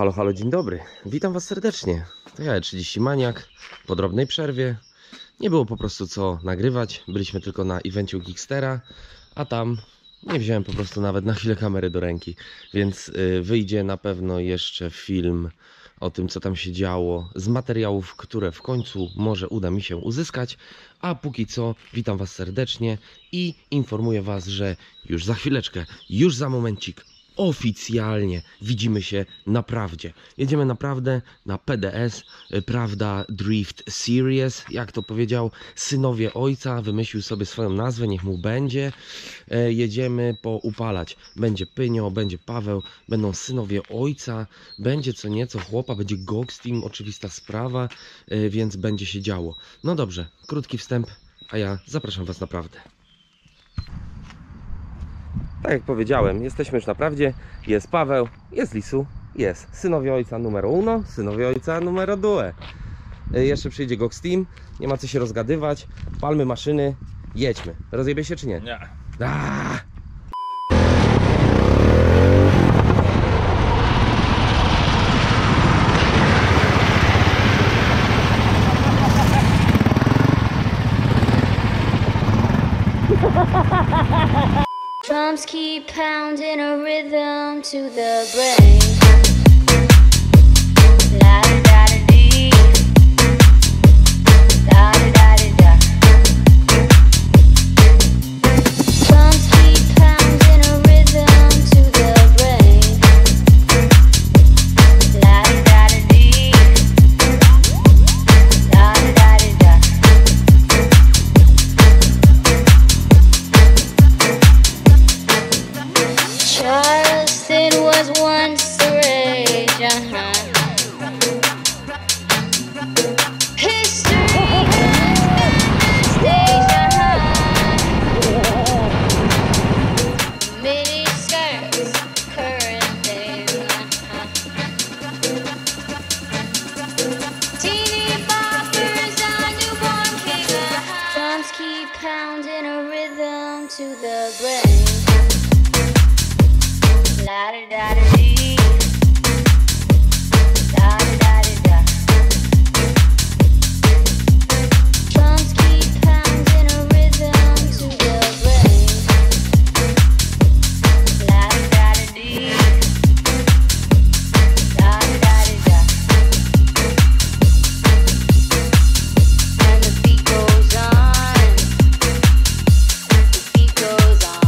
Halo, halo, dzień dobry. Witam Was serdecznie. To ja, 30 Maniak, po drobnej przerwie. Nie było po prostu co nagrywać. Byliśmy tylko na evencie u Geekstera, a tam nie wziąłem po prostu nawet na chwilę kamery do ręki. Więc wyjdzie na pewno jeszcze film o tym, co tam się działo, z materiałów, które w końcu może uda mi się uzyskać. A póki co witam Was serdecznie i informuję Was, że już za chwileczkę, już za momencik oficjalnie widzimy się na Prawdzie. Jedziemy naprawdę na PDS, Prawda, Drift Series, jak to powiedział synowie ojca, wymyślił sobie swoją nazwę, niech mu będzie. Jedziemy poupalać. Będzie Pynio, będzie Paweł, będą synowie ojca, będzie co nieco chłopa, będzie Goksteam, oczywista sprawa, więc będzie się działo. No dobrze, krótki wstęp, a ja zapraszam Was naprawdę. Tak jak powiedziałem, jesteśmy już na Prawdzie. Jest Paweł, jest Lisu, jest synowie ojca numer 1, synowie ojca numer 2. Jeszcze przyjdzie Goksteam, nie ma co się rozgadywać. Palmy maszyny, jedźmy. Rozjebie się czy nie? Nie. Drums keep pounding a rhythm to the brain. La da da da dee, da da da da da. Drums keep pounding a rhythm to the brain. La da da da dee, da da da da da. Charleston was once a rage, History stage, Mini skirts, current thing, Teeny boppers, a newborn king, Drums keep pounding a rhythm to the brain. La da da da dee, da da da da da. Drums keep pounding a rhythm to the brain. La da da da dee, da da da da da. And the beat goes on, the beat goes on.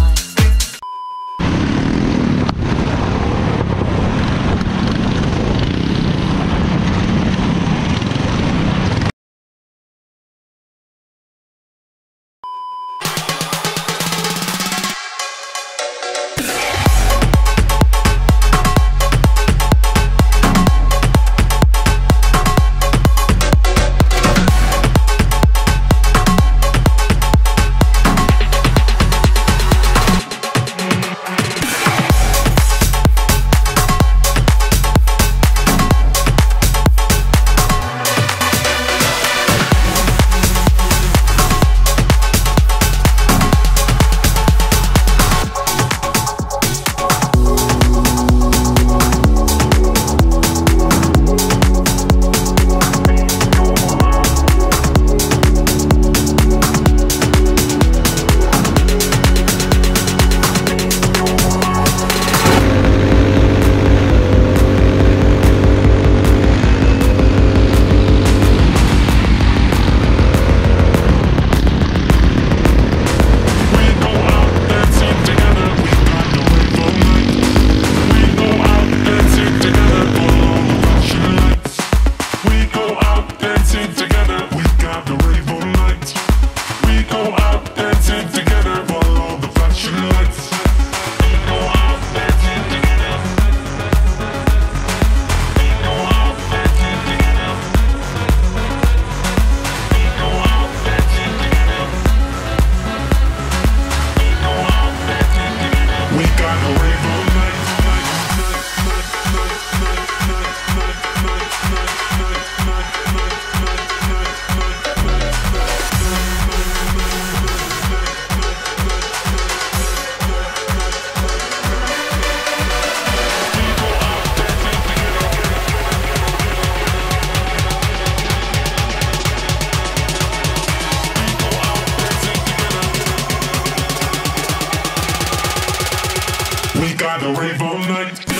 by the rave all night.